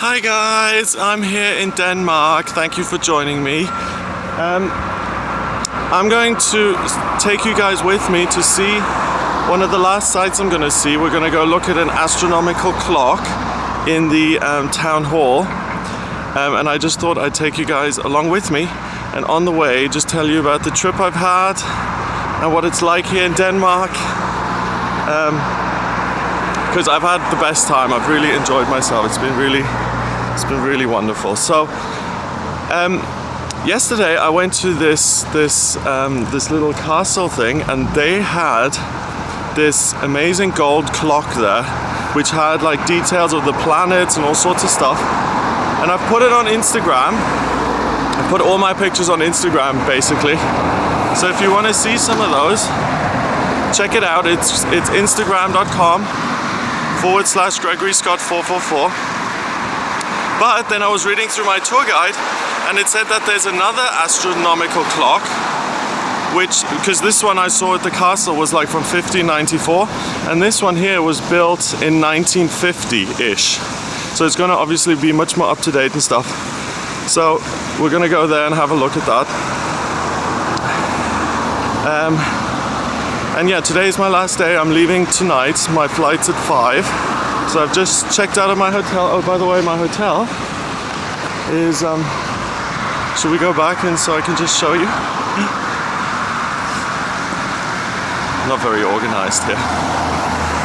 Hi guys, I'm here in Denmark. Thank you for joining me. I'm going to take you guys with me to see one of the last sites I'm going to see. We're going to go look at an astronomical clock in the town hall. And I just thought I'd take you guys along with me. And on the way, just tell you about the trip I've had and what it's like here in Denmark. Because I've had the best time. I've really enjoyed myself. It's been really wonderful. So yesterday I went to this little castle thing, and they had this amazing gold clock there, which had like details of the planets and all sorts of stuff. And I've put it on Instagram. I put all my pictures on Instagram basically. So if you want to see some of those, check it out. It's instagram.com/GregoryScott444. But then I was reading through my tour guide, and it said that there's another astronomical clock, because this one I saw at the castle was like from 1594, and this one here was built in 1950-ish. So it's going to obviously be much more up to date and stuff. So we're going to go there and have a look at that. And yeah, today is my last day. I'm leaving tonight. My flight's at 5. So I've just checked out of my hotel. Oh, by the way, my hotel is, should we go back and so I can just show you? Not very organized here.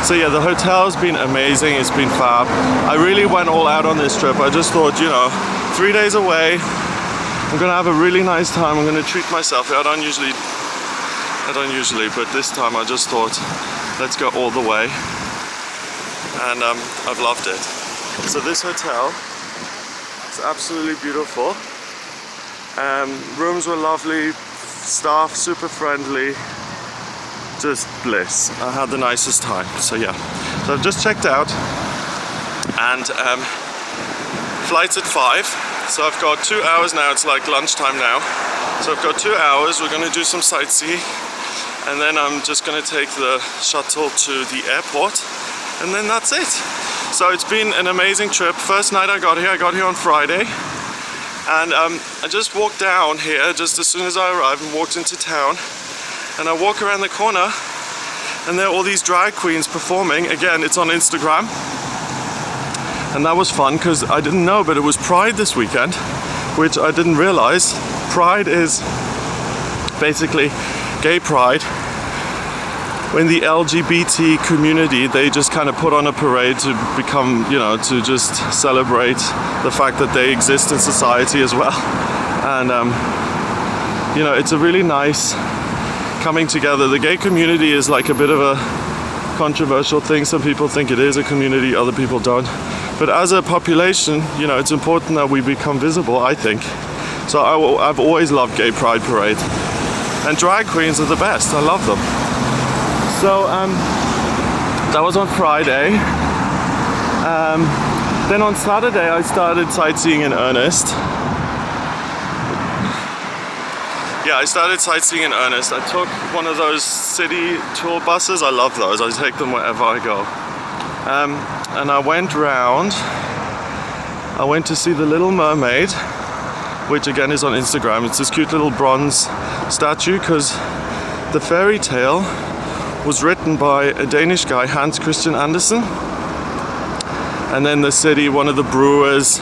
So yeah, the hotel's been amazing. It's been fab. I really went all out on this trip. I just thought, 3 days away, I'm gonna have a really nice time. I'm gonna treat myself. I don't usually, but this time I just thought, let's go all the way. And I've loved it. So this hotel is absolutely beautiful. Rooms were lovely, staff super friendly, just bliss. I had the nicest time. So yeah, so I've just checked out, and flight's at 5. So I've got 2 hours now. It's like lunchtime now. So I've got 2 hours. We're gonna do some sightseeing, and then I'm just gonna take the shuttle to the airport. And then that's it. So it's been an amazing trip. First night I got here on Friday. And I just walked down here just as soon as I arrived and walked into town. And I walk around the corner, and there are all these drag queens performing. Again, it's on Instagram. And that was fun because I didn't know, but it was Pride this weekend, which I didn't realize. Pride is basically gay pride. When the LGBT community, they just kind of put on a parade to become, to just celebrate the fact that they exist in society as well. And, it's a really nice coming together. The gay community is like a bit of a controversial thing. Some people think it is a community, other people don't. But as a population, it's important that we become visible, I think. So I've always loved gay pride parades. And drag queens are the best, I love them. So that was on Friday. Then on Saturday I started sightseeing in earnest. I took one of those city tour buses. I love those. I take them wherever I go. And I went round. I went to see the Little Mermaid, which again is on Instagram. It's this cute little bronze statue, because the fairy tale was written by a Danish guy, Hans Christian Andersen. And then the city, one of the brewers,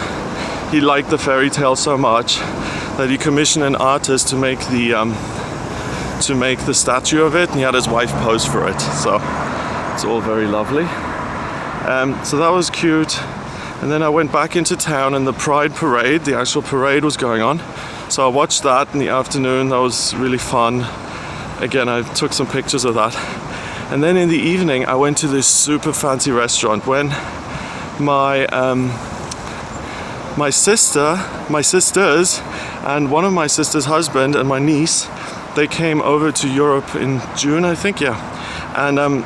he liked the fairy tale so much that he commissioned an artist to make the statue of it, and he had his wife pose for it. So it's all very lovely. So that was cute. And then I went back into town, and the Pride parade, the actual parade was going on. So I watched that in the afternoon. That was really fun. Again, I took some pictures of that. And then in the evening, I went to this super fancy restaurant. When my sisters, and one of my sister's husband and my niece, they came over to Europe in June, I think, yeah. And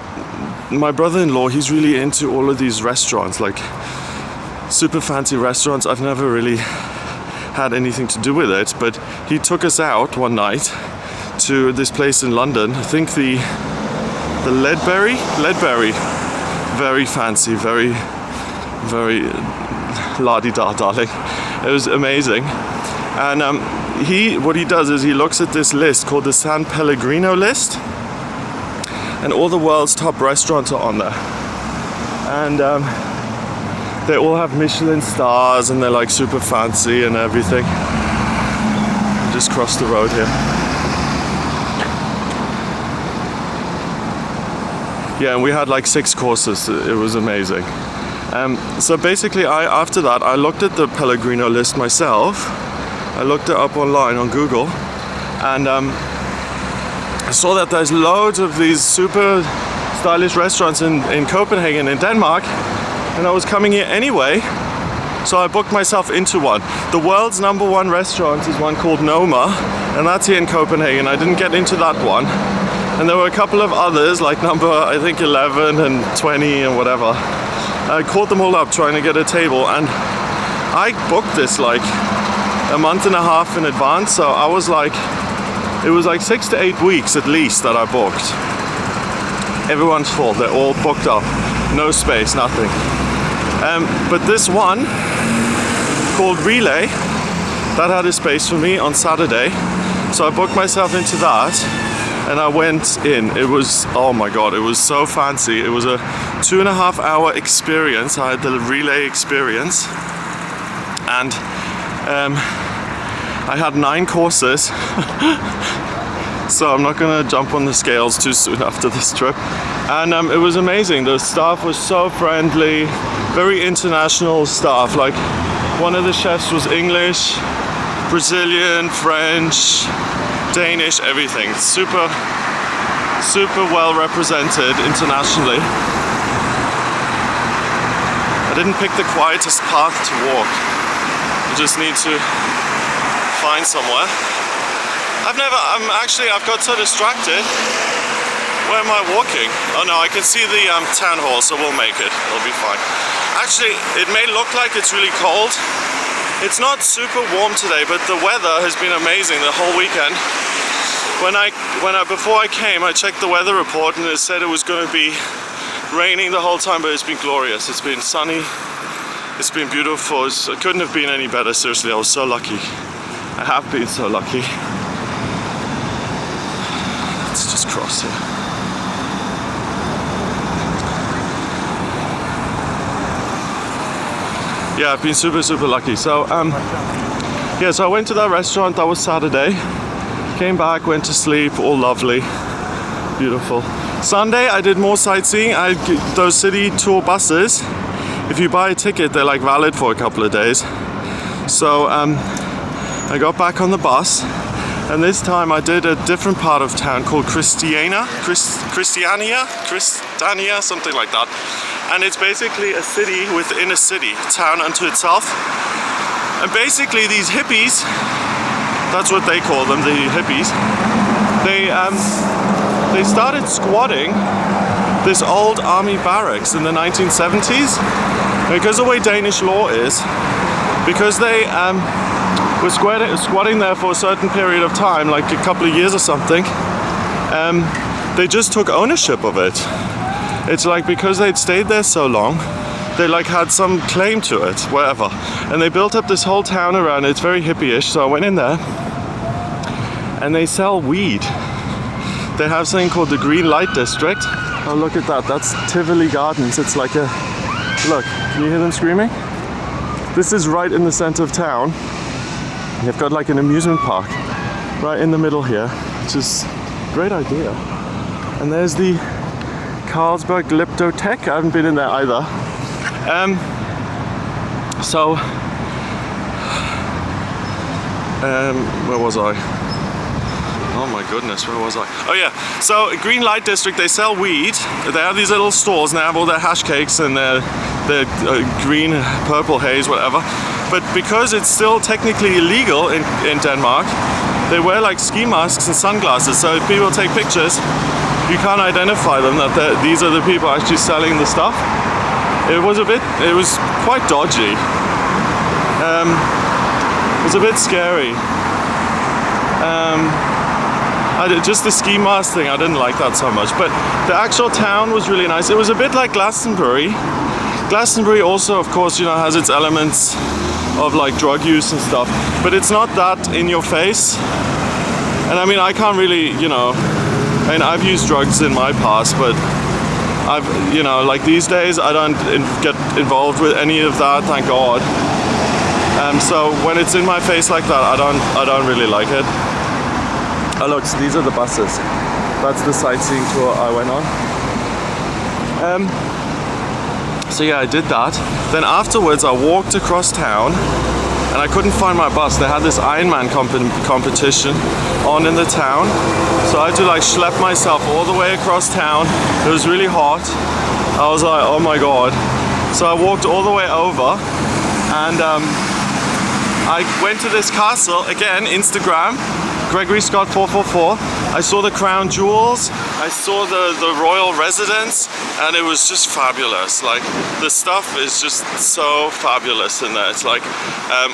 my brother-in-law, he's really into all of these restaurants, like super fancy restaurants. I've never really had anything to do with it, but he took us out one night to this place in London. I think the Ledbury, very fancy, very la-di-da, darling. It was amazing. And what he does is he looks at this list called the San Pellegrino list, and all the world's top restaurants are on there. And they all have Michelin stars, and they're like super fancy and everything. Just cross the road here. Yeah, and we had like 6 courses. It was amazing. So basically, after that, I looked at the Pellegrino list myself. I looked it up online on Google, and I saw that there's loads of these super stylish restaurants in Copenhagen, in Denmark, and I was coming here anyway, so I booked myself into one. The world's #1 restaurant is one called Noma, and that's here in Copenhagen. I didn't get into that one. And there were a couple of others, like number, I think 11 and 20 and whatever. I called them all up trying to get a table, and I booked this like a month and a half in advance, so I was like, it was like 6 to 8 weeks at least that I booked. Everyone's full, they're all booked up. No space, nothing. But this one, called Relay, that had a space for me on Saturday. So I booked myself into that, and I went in. It was, oh my god, it was so fancy. It was a 2.5 hour experience. I had the Relay experience. And I had 9 courses. So I'm not gonna jump on the scales too soon after this trip. And it was amazing. The staff was so friendly, very international staff. Like, one of the chefs was English, Brazilian, French, Danish, everything. Super well represented internationally. I didn't pick the quietest path to walk. You just need to find somewhere. I've got so distracted. Where am I walking? Oh no, I can see the town hall, so we'll make it. It'll be fine. Actually, it may look like it's really cold. It's not super warm today, but the weather has been amazing the whole weekend. Before I came, I checked the weather report, and it said it was going to be raining the whole time, but it's been glorious. It's been sunny. It's been beautiful. It couldn't have been any better. Seriously, I was so lucky. I have been so lucky. Let's just cross here. Yeah, I've been super lucky. So yeah, so I went to that restaurant. That was Saturday. Came back, went to sleep, all lovely, beautiful. Sunday I did more sightseeing. Those city tour buses, if you buy a ticket, they're like valid for a couple of days. So I got back on the bus, and this time I did a different part of town called Christiania, something like that. And it's basically a city within a city, town unto itself. And basically these hippies, that's what they call them, the hippies, they started squatting this old army barracks in the 1970s. Because the way Danish law is, because they were squatting there for a certain period of time, like a couple of years or something, they just took ownership of it. It's like because they'd stayed there so long, they like had some claim to it, whatever. And they built up this whole town around it. It's very hippie-ish. So I went in there, and they sell weed. They have something called the Green Light District. Oh, look at that. That's Tivoli Gardens. It's like a, look, can you hear them screaming? This is right in the center of town. They've got like an amusement park right in the middle here, which is a great idea. And there's the Carlsberg Glyptotech. I haven't been in there either. Where was I? Oh my goodness, where was I? Oh yeah, so Green Light District, they sell weed. They have these little stores, and they have all their hash cakes and their green, purple haze, whatever. But because it's still technically illegal in Denmark, they wear like ski masks and sunglasses. So if people take pictures, you can't identify them, that these are the people actually selling the stuff. It was quite dodgy. It was a bit scary. Just the ski mask thing, I didn't like that so much. But the actual town was really nice. It was a bit like Glastonbury. Glastonbury also, of course, you know, has its elements of like drug use and stuff, but it's not that in your face. And I mean, I can't really, you know, I mean, I've used drugs in my past, but I've, you know, like these days I don't get involved with any of that, thank God. So when it's in my face like that, I don't really like it. Oh look, so these are the buses. That's the sightseeing tour I went on. So yeah, I did that. Then afterwards I walked across town and I couldn't find my bus. They had this Ironman competition on in the town. So I had to like schlep myself all the way across town. It was really hot. I was like, oh my God. So I walked all the way over and I went to this castle, again, Instagram, Gregory Scott 444. I saw the crown jewels, I saw the royal residence, and it was just fabulous. Like, the stuff is just so fabulous in there. It's like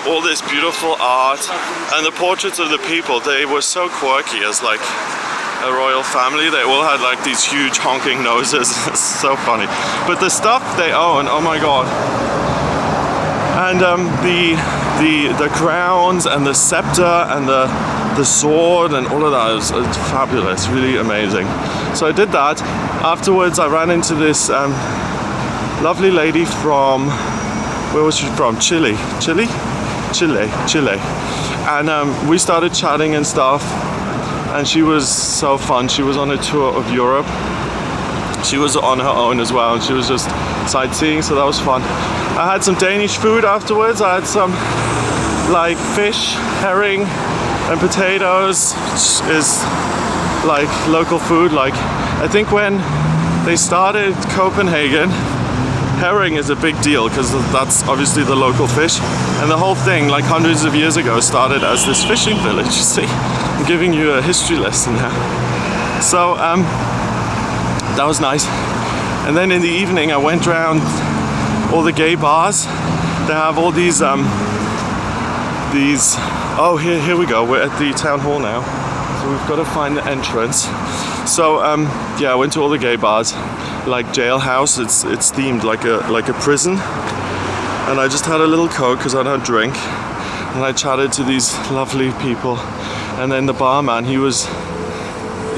all this beautiful art, and the portraits of the people, they were so quirky as like a royal family. They all had like these huge honking noses. It's so funny. But the stuff they own, oh my God. And the crowns and the scepter and the sword and all of that is fabulous, really amazing. So I did that. Afterwards I ran into this lovely lady from, where was she from? Chile. And we started chatting and stuff, and she was so fun. She was on a tour of Europe. She was on her own as well, and she was just sightseeing, so that was fun. I had some Danish food afterwards. I had some like fish, herring and potatoes, which is like local food. Like, I think when they started Copenhagen, herring is a big deal because that's obviously the local fish, and the whole thing, like hundreds of years ago, started as this fishing village. You see, I'm giving you a history lesson now. So that was nice. And then in the evening I went around all the gay bars. They have all these oh, here we go, we're at the town hall now, so we've got to find the entrance. So yeah, I went to all the gay bars, like Jailhouse. It's themed like a prison, and I just had a little Coke because I don't drink, and I chatted to these lovely people. And then the barman, he had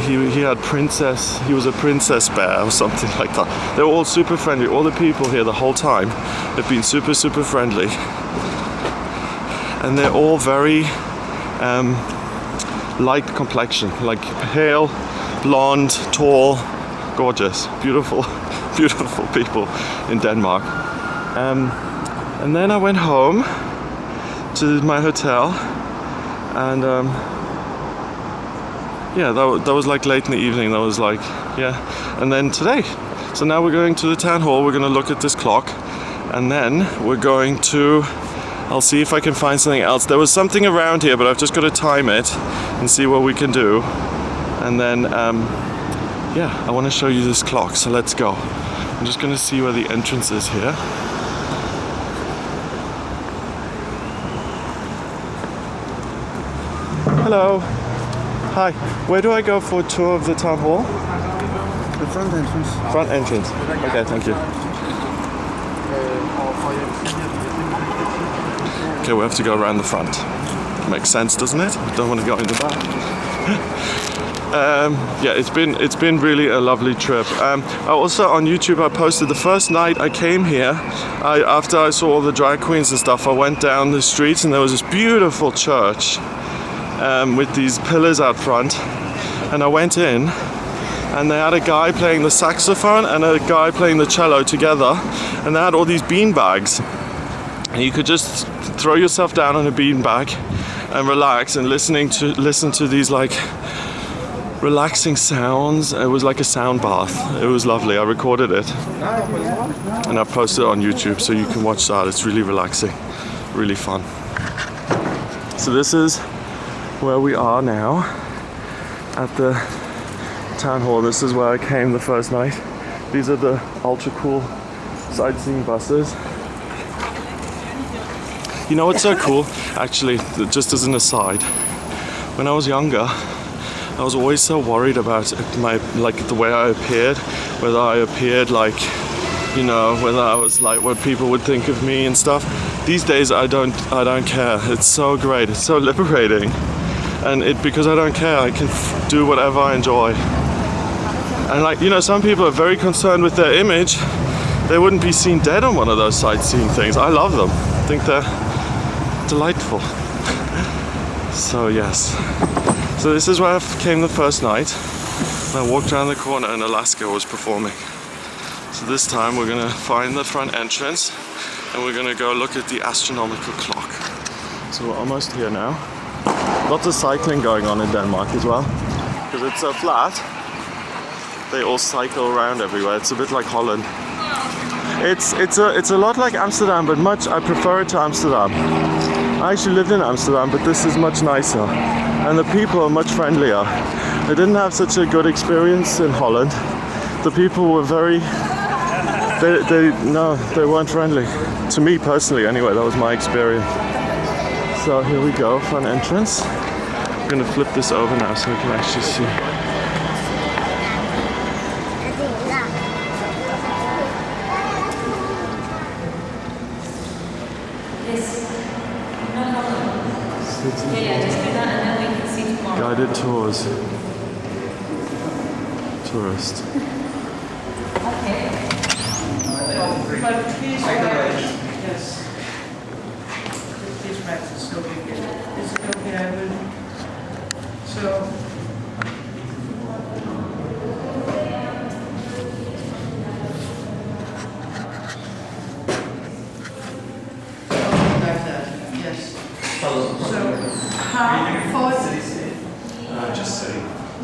he was a princess bear or something like that. They were all super friendly. All the people here the whole time have been super friendly, and they're all very light complexion, like pale, blonde, tall, gorgeous, beautiful people in Denmark. And then I went home to my hotel, and yeah, that was like late in the evening. That was like, yeah. And then today, so now we're going to the town hall. We're going to look at this clock, and then we're going to, I'll see if I can find something else. There was something around here, but I've just got to time it and see what we can do. And then yeah, I want to show you this clock, so let's go. I'm just going to see where the entrance is here. Hello. Hi. Where do I go for a tour of the town hall? The front entrance. Front entrance. Okay, thank you. Okay, we have to go around the front. Makes sense, doesn't it? We don't want to go in the back. Yeah, it's been really a lovely trip. I also on YouTube I posted the first night I came here. After I saw all the drag queens and stuff, I went down the streets and there was this beautiful church with these pillars out front, and I went in, and they had a guy playing the saxophone and a guy playing the cello together, and they had all these bean bags, and you could just throw yourself down on a bean bag and relax and listen to these like relaxing sounds. It was like a sound bath. It was lovely. I recorded it and I posted it on YouTube, so you can watch that. It's really relaxing, really fun. So this is where we are now at the town hall. This is where I came the first night. These are the ultra cool sightseeing buses. You know what's so cool? Actually, just as an aside, when I was younger, I was always so worried about the way I appeared, whether I appeared like you know, whether I was like what people would think of me and stuff. These days I don't care. It's so great. It's so liberating. And because I don't care, I can do whatever I enjoy. And like, you know, some people are very concerned with their image. They wouldn't be seen dead on one of those sightseeing things. I love them. I think they're delightful. So yes. So this is where I came the first night. I walked around the corner and Alaska was performing. So this time we're gonna find the front entrance and we're gonna go look at the astronomical clock. So we're almost here now. Lots of cycling going on in Denmark as well. Because it's so flat, they all cycle around everywhere. It's a bit like Holland. It's a lot like Amsterdam, but I prefer it to Amsterdam. I actually lived in Amsterdam, but this is much nicer. And the people are much friendlier. I didn't have such a good experience in Holland. The people were very, they weren't friendly. To me personally anyway, that was my experience. So here we go, front entrance. I'm gonna flip this over now so we can actually see. Just do that and then we can see tomorrow. Guided tours. Tourist. Okay. But please write, yes. Please write this so we get it. Is it okay? I will. So. Like that, yes. So, how for Just say.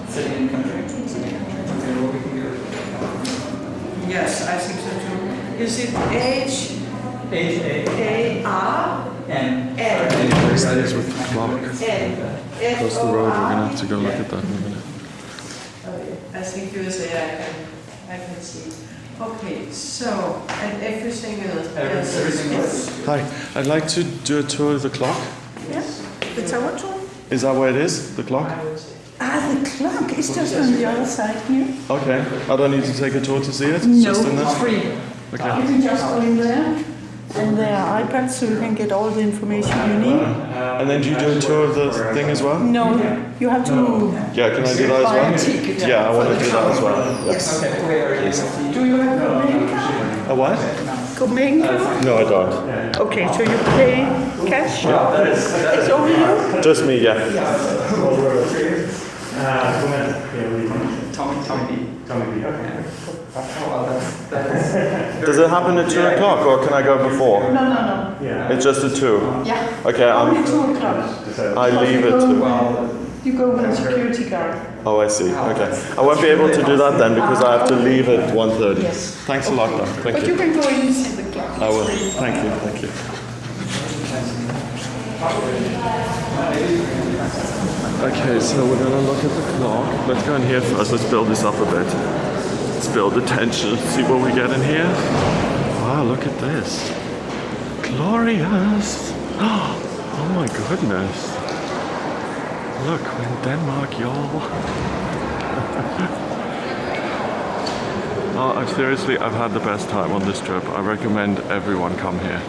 City and country. Okay, well, we can go. yes, I think so too. Is it H H A R N. N This is with the clock. N Across the road, we're gonna have to go look at that in a minute. Okay, I think USA I can see. Okay, so and everything is Everything yes. works. Hi, I'd like to do a tour of the clock. Yes, the tower tour. Is that where it is? The clock? The clock is just on the other side here. Okay. I don't need to take a tour to see it? It's No, just in there? it's free. Okay. You can just go in there, and there are iPads, so you can get all the information you need. And then do you do a tour of the thing as well? No, you have to Yeah, can I do that buy a as well? ticket. Yeah, I want to do that as well. Yes. Okay, wait, are you? Do you have Copenhagen card? A what? Copenhagen card? No, I don't. Okay, so you pay cash? It's only you? Just me, yeah. Tommy B. Okay. Oh, well, that's Does it happen at 2 o'clock or can I go before? No. It's just a 2. Yeah. Okay, Only 2 o'clock. I leave it to. You go with a security guard. Oh, I see. Okay. I won't be able to do that then because I have to leave at 1:30. Yes. Thanks a lot, though. Thank But you you. can go in and see the clock. I will. Thank you. Thank you. Okay, so we're gonna look at the clock. Let's go in here first. Let's build this up a bit. Let's build the tension. See what we get in here. Wow, look at this. Glorious. Oh my goodness. Look, we're in Denmark, y'all. Oh, I've had the best time on this trip. I recommend everyone come here.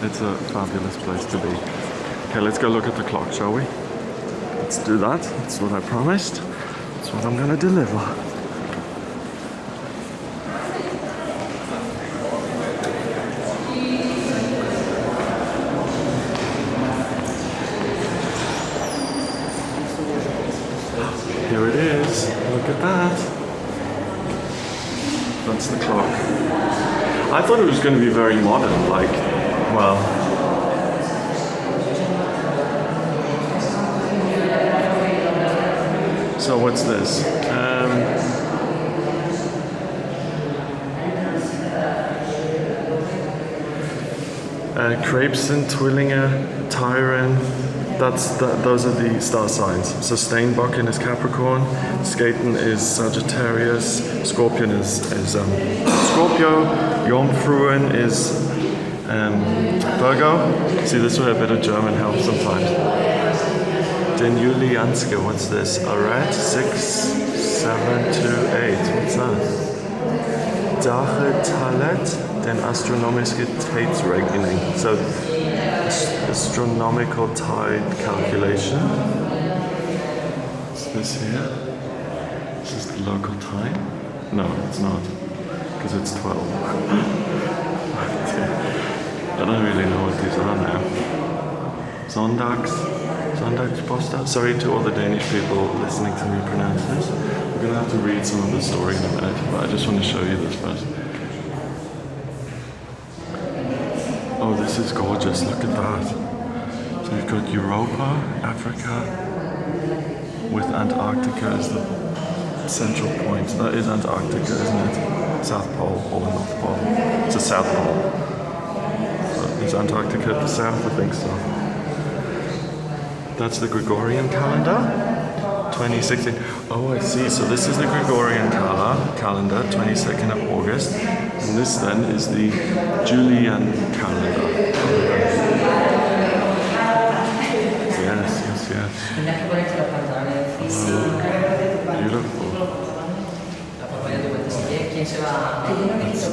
It's a fabulous place to be. Okay, let's go look at the clock, shall we? Let's do that. That's what I promised. That's what I'm gonna deliver. Here it is. Look at that. That's the clock. I thought it was going to be very modern, like, well. So what's this? Krebsen, Twillinger, Tyran. Those are the star signs. So Steenbokken is Capricorn, Skaten is Sagittarius, Scorpion is Scorpio, Jomfruen is Virgo. See, this is where a bit of German helps sometimes. Den Julianske, what's this? Arad, 6, 7 to 8. What's that? Dachetalet, den astronomische Tijdsrekening. So, astronomical tide calculation. What's this here? Is this the local time? No, it's not. Because it's 12. I don't really know what these are now. Zondagsposter. Sorry to all the Danish people listening to me pronounce this. We're going to have to read some of the story in a minute, but I just want to show you this first. Oh, this is gorgeous. Look at that. So we've got Europa, Africa, with Antarctica as the central point. That is Antarctica, isn't it? South Pole or the North Pole. It's a South Pole. So is Antarctica at the south? I think so. That's the Gregorian calendar, 2016. Oh, I see. So this is the Gregorian calendar, 22nd of August. And this then is the Julian calendar. Yes. Beautiful.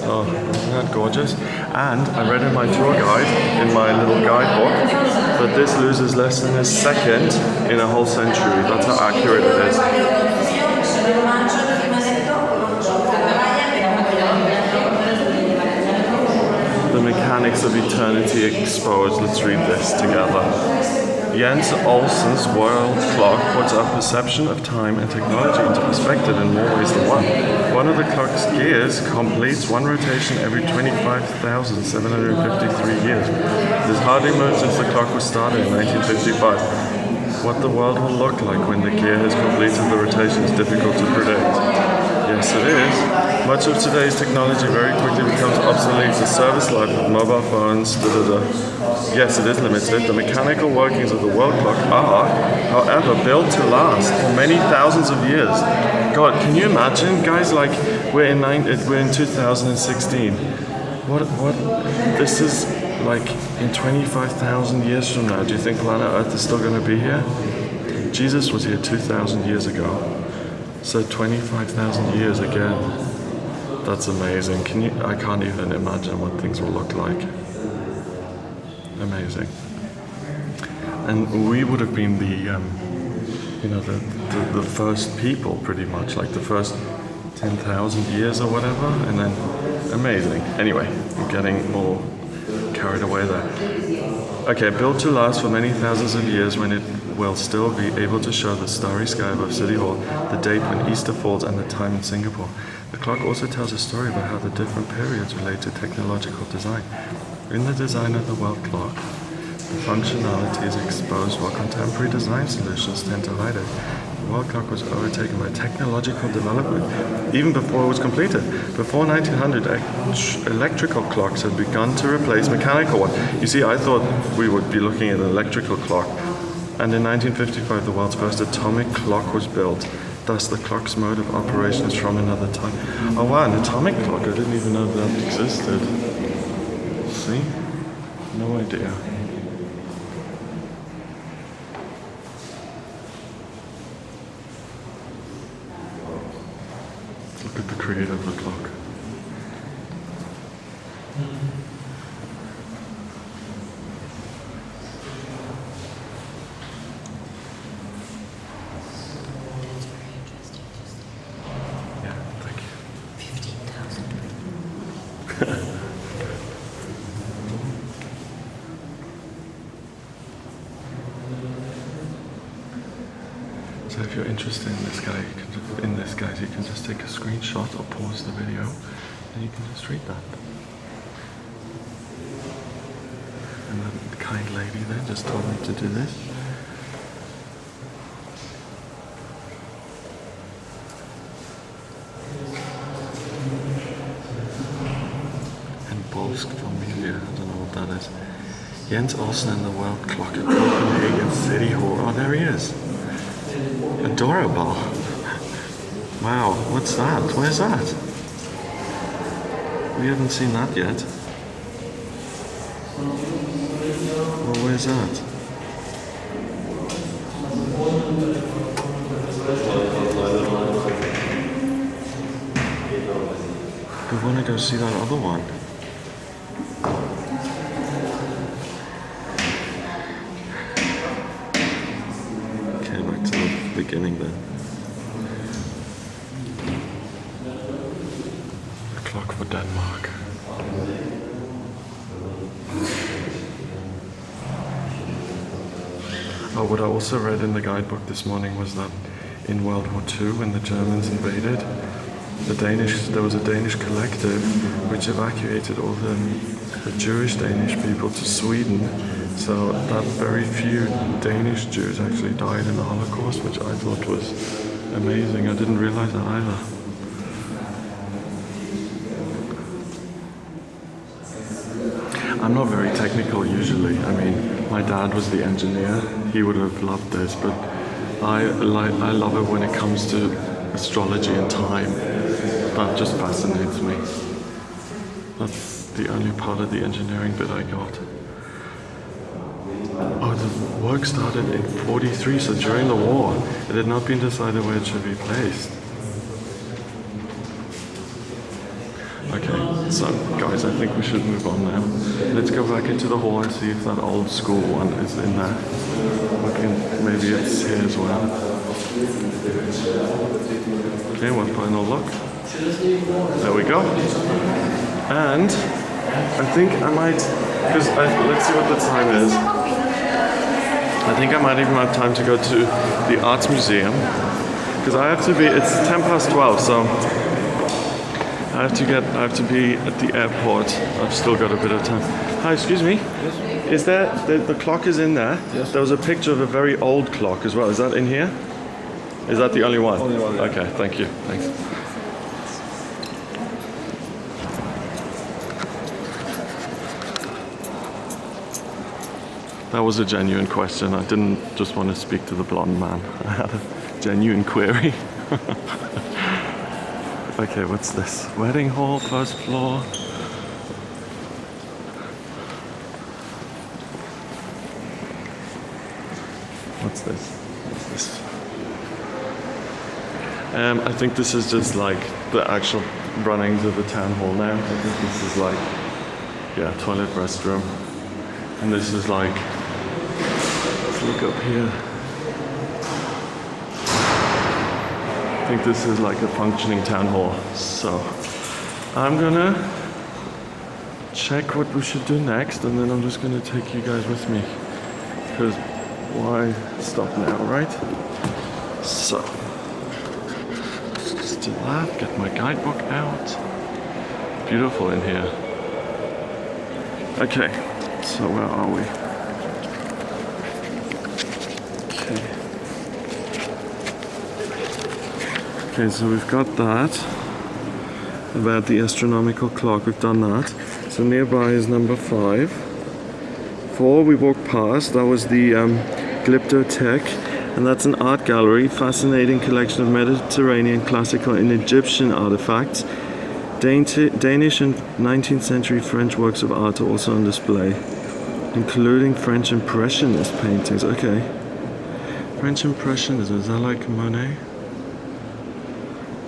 Oh, isn't that gorgeous? And I read in my tour guide, in my little guidebook, that this loses less than a second in a whole century. That's how accurate it is. The mechanics of eternity exposed. Let's read this together. Jens Olsen's world clock puts our perception of time and technology into perspective in more ways than one. One of the clock's gears completes one rotation every 25,753 years. It has hardly moved since the clock was started in 1955. What the world will look like when the gear has completed the rotation is difficult to predict. Yes, it is. Much of today's technology very quickly becomes obsolete. The service life of mobile phones, Yes, it is limited. The mechanical workings of the world clock are, however, built to last for many thousands of years. God, can you imagine, guys? Like we're in 2016. What? This is like in 25,000 years from now. Do you think planet Earth is still going to be here? Jesus was here 2,000 years ago. So 25,000 years again. That's amazing. I can't even imagine what things will look like. Amazing. And we would have been the first people, pretty much, like the first 10,000 years or whatever, and then amazing. Anyway, I'm getting all carried away there. Okay, built to last for many thousands of years, when it will still be able to show the starry sky above City Hall, the date when Easter falls, and the time in Singapore. The clock also tells a story about how the different periods relate to technological design. In the design of the world clock, the functionality is exposed while contemporary design solutions tend to hide it. The world clock was overtaken by technological development even before it was completed. Before 1900, electrical clocks had begun to replace mechanical ones. You see, I thought we would be looking at an electrical clock. And in 1955, the world's first atomic clock was built. Thus, the clock's mode of operation is from another time. Oh wow, an atomic clock. I didn't even know that existed. See? No idea. Look at the creator of the clock. Yeah, thank you. 15,000. So if you're interested in this guy, you can just take a screenshot or pause the video, and you can just read that. And the kind lady there just told me to do this. And Bolsk Familia, I don't know what that is. Jens Olsen and the World Clock at Copenhagen City Hall. Oh, there he is. Adorable. Wow, what's that? Where's that? We haven't seen that yet. Well, where's that? We want to go see that other one. Okay, back to the beginning then. The clock for Denmark. Oh, what I also read in the guidebook this morning was that in World War II, when the Germans invaded, there was a Danish collective which evacuated all the Jewish Danish people to Sweden. So that very few Danish Jews actually died in the Holocaust, which I thought was amazing. I didn't realize that either. I'm not very technical usually. I mean, my dad was the engineer. He would have loved this, but I love it when it comes to astrology and time. That just fascinates me. That's the only part of the engineering bit I got. Oh, the work started in 43, so during the war, it had not been decided where it should be placed. Okay, so guys, I think we should move on now. Let's go back into the hall and see if that old school one is in there. Maybe it's here as well. Okay, one final look. There we go. And I think I might, let's see what the time is. I think I might even have time to go to the Arts Museum. Because it's 12:10, so I have to be at the airport. I've still got a bit of time. Hi, excuse me. Is there, the clock is in there? Yes. There was a picture of a very old clock as well. Is that in here? Is that the only one? Only one, yeah. Okay, thank you. Thanks. That was a genuine question. I didn't just want to speak to the blonde man. I had a genuine query. Okay, what's this? Wedding hall, first floor. What's this? What's this? I think this is just like the actual running to the town hall now. I think this is like, yeah, toilet, restroom. And this is like, let's look up here. I think this is like a functioning town hall. So I'm gonna check what we should do next, and then I'm just gonna take you guys with me. Because why stop now, right? So just do that, get my guidebook out. Beautiful in here. Okay, so where are we? Okay, so we've got that about the astronomical clock. We've done that. So nearby is number 5. 4 we walked past. That was the Glyptothek, and that's an art gallery, fascinating collection of Mediterranean, classical, and Egyptian artifacts. Danish and 19th century French works of art are also on display, including French Impressionist paintings. Okay, French Impressionism, is that like Monet?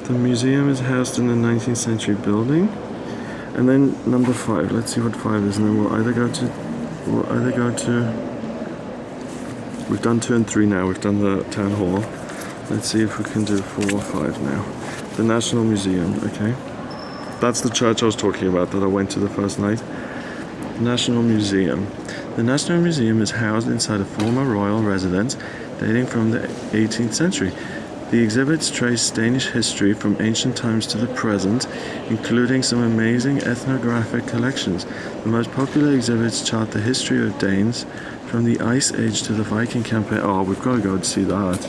The museum is housed in a 19th century building. And then number 5, let's see what 5 is, and then we'll either go to, we've done 2 and 3 now, we've done the town hall. Let's see if we can do 4 or 5 now. The National Museum, okay. That's the church I was talking about that I went to the first night. National Museum. The National Museum is housed inside a former royal residence dating from the 18th century. The exhibits trace Danish history from ancient times to the present, including some amazing ethnographic collections. The most popular exhibits chart the history of Danes from the Ice Age to the Viking campaign. Oh, we've got to go to see that.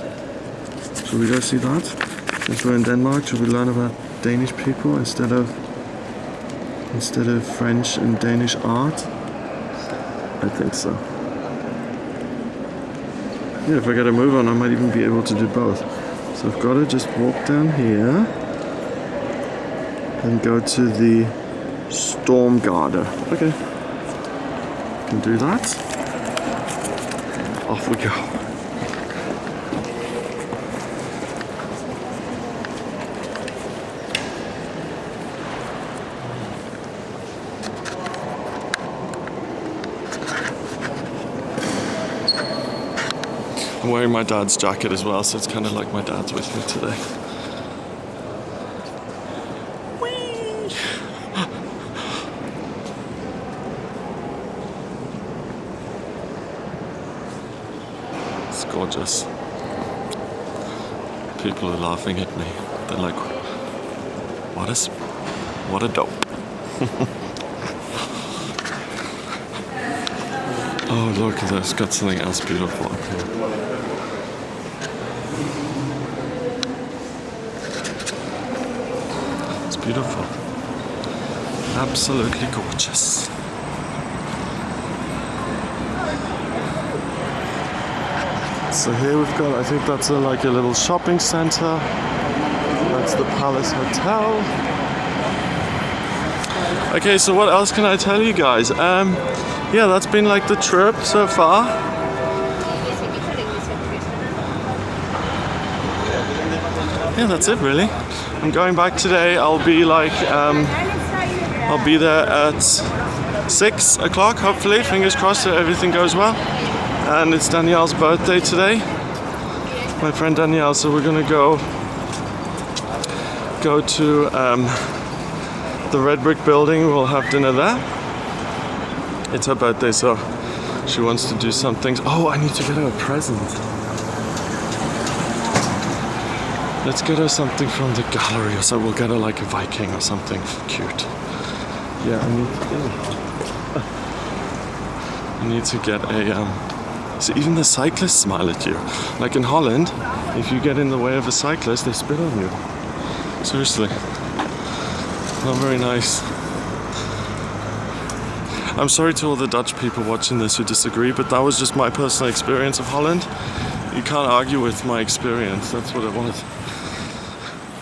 Should we go see that? Since we're in Denmark, should we learn about Danish people instead of French and Danish art? I think so. Yeah, if I get a move on, I might even be able to do both. So I've got to just walk down here and go to the Stormgarder. Okay, can do that. Off we go. I'm wearing my dad's jacket as well, so it's kind of like my dad's with me today. Whee! It's gorgeous. People are laughing at me. They're like, what a dope. Oh, look, there's got something else beautiful up here. It's beautiful. Absolutely gorgeous. So here we've got, I think that's like a little shopping center. That's the Palace Hotel. Okay, so what else can I tell you guys? Yeah, that's been like the trip so far. Yeah, that's it really. I'm going back today. I'll be like, I'll be there at 6 o'clock, hopefully. Fingers crossed that everything goes well. And it's Danielle's birthday today. My friend Danielle, so we're gonna go to the Red Brick Building. We'll have dinner there. It's her birthday, so she wants to do some things. Oh, I need to get her a present. Let's get her something from the gallery, or so we'll get her like a Viking or something cute. Yeah, I need to get a. So even the cyclists smile at you. Like in Holland, if you get in the way of a cyclist, they spit on you. Seriously. Not very nice. I'm sorry to all the Dutch people watching this who disagree, but that was just my personal experience of Holland. You can't argue with my experience, that's what it was.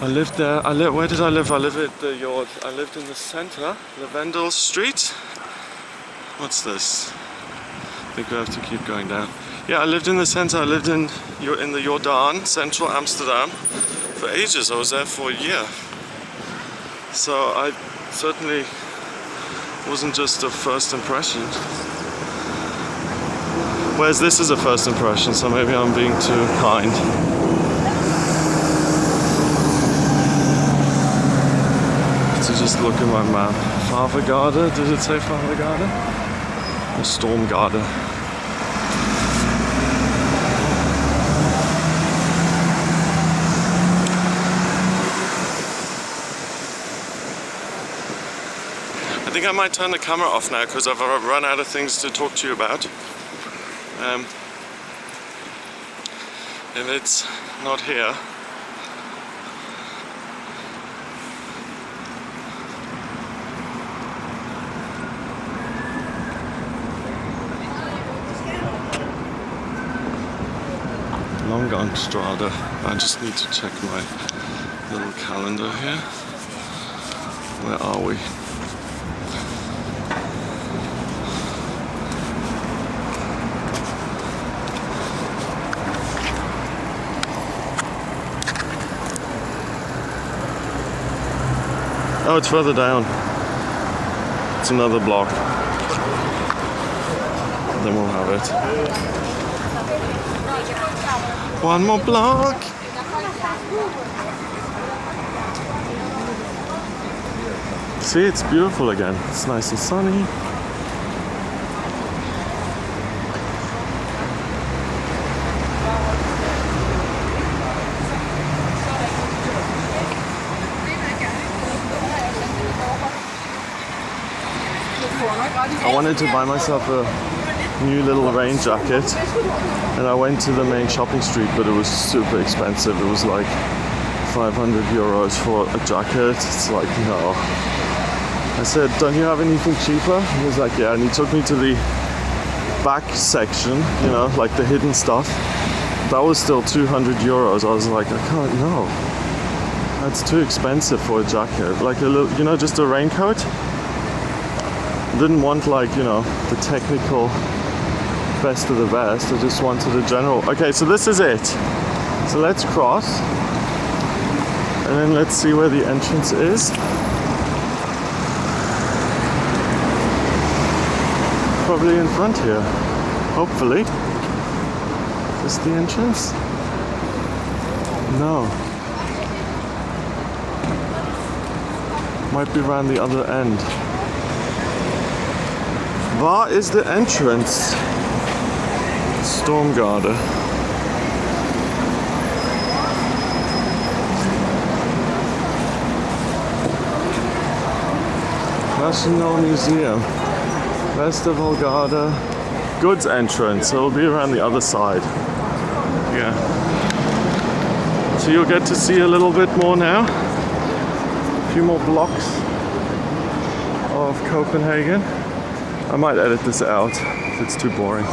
I lived there, where did I live? I lived at the Jord. I lived in the center, Lavendel Street. What's this? I think we have to keep going down. Yeah, I lived in the center, I lived in the Jordaan, central Amsterdam, for ages. I was there for a year. So I certainly wasn't just a first impression. Whereas this is a first impression, so maybe I'm being too kind. To just look at my map. Favergarde, did it say Favergarde? Or Stormgarde? I think I might turn the camera off now because I've run out of things to talk to you about. If it's not here, Långångssträde. I just need to check my little calendar here. Where are we? Oh, it's further down. It's another block. Then we'll have it. One more block. See, it's beautiful again. It's nice and sunny. I wanted to buy myself a new little rain jacket, and I went to the main shopping street, but it was super expensive. It was like 500 euros for a jacket. It's like, no. I said, don't you have anything cheaper? He was like, yeah, and he took me to the back section, you know, like the hidden stuff. That was still 200 euros. I was like, I can't, no. That's too expensive for a jacket. Like a little, you know, just a raincoat. Didn't want like, you know, the technical best of the best. I just wanted a general. Okay, so this is it. So let's cross. And then let's see where the entrance is. probably in front here. Hopefully. Is this the entrance? No. Might be around the other end. Waar is the entrance? Stormgarde. National Museum. Westerwolde goods entrance. So it'll be around the other side. Yeah. So you'll get to see a little bit more now. A few more blocks of Copenhagen. I might edit this out if it's too boring.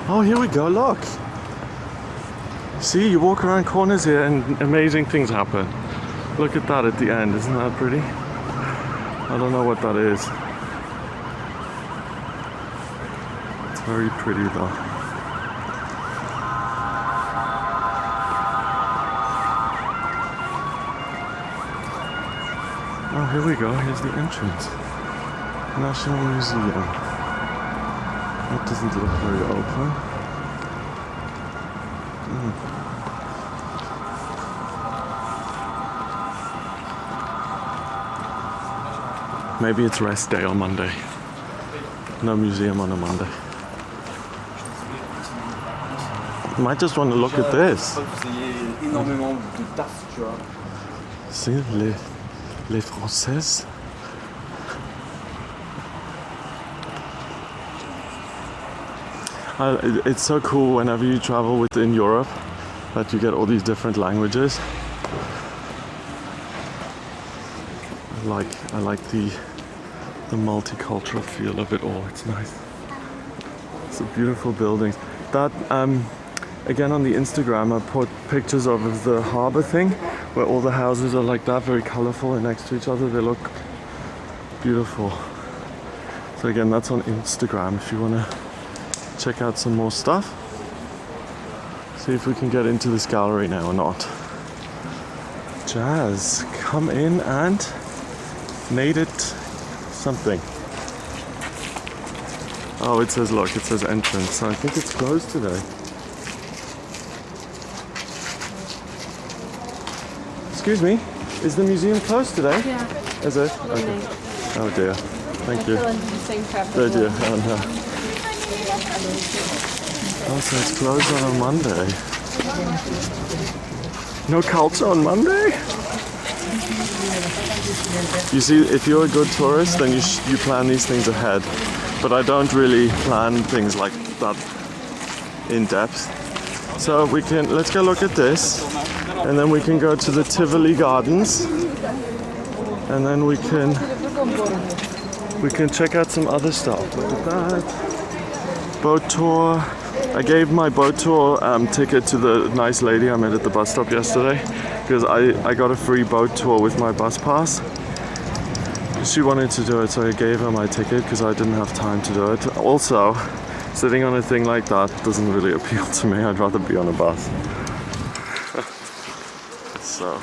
Oh, here we go, look. See, you walk around corners here and amazing things happen. Look at that at the end, isn't that pretty? I don't know what that is. It's very pretty though. Oh, here we go, here's the entrance. National Museum. That doesn't look very open. Maybe it's rest day on Monday. No museum on a Monday. I might just want to look at this. See, les Françaises. It's so cool whenever you travel within Europe that you get all these different languages. I like the multicultural feel of it all. It's nice. It's a beautiful buildings. That again on the Instagram I put pictures of the harbor thing where all the houses are like that, very colorful and next to each other. They look beautiful. So again, that's on Instagram if you want to check out some more stuff. See if we can get into this gallery now or not. Jazz, come in and made it something. Oh, it says, look, it says entrance. So I think it's closed today. Excuse me, is the museum closed today? Yeah. Is it? Okay. Oh dear. Thank you. Oh dear. Oh no. Oh, so it's closed on a Monday. No culture on Monday? You see, if you're a good tourist, then you plan these things ahead. But I don't really plan things like that in depth. So let's go look at this, and then we can go to the Tivoli Gardens, and then we can check out some other stuff. Look at that. Boat tour. I gave my boat tour ticket to the nice lady I met at the bus stop yesterday because I got a free boat tour with my bus pass. She wanted to do it, so I gave her my ticket because I didn't have time to do it. Also, sitting on a thing like that doesn't really appeal to me. I'd rather be on a bus. So,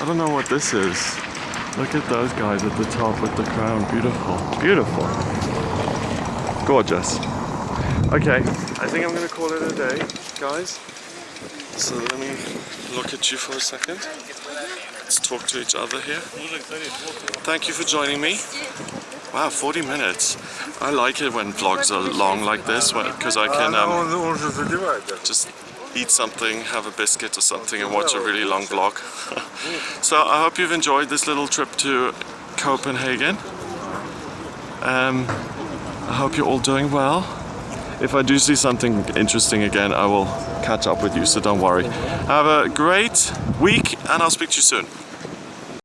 I don't know what this is. Look at those guys at the top with the crown. Beautiful. Beautiful. Gorgeous. Okay, I think I'm going to call it a day, guys. So let me look at you for a second. Let's talk to each other here. Thank you for joining me. Wow, 40 minutes. I like it when vlogs are long like this because I can just eat something, have a biscuit or something and watch a really long vlog. So I hope you've enjoyed this little trip to Copenhagen. I hope you're all doing well. If I do see something interesting again, I will catch up with you, so don't worry. Have a great week and I'll speak to you soon.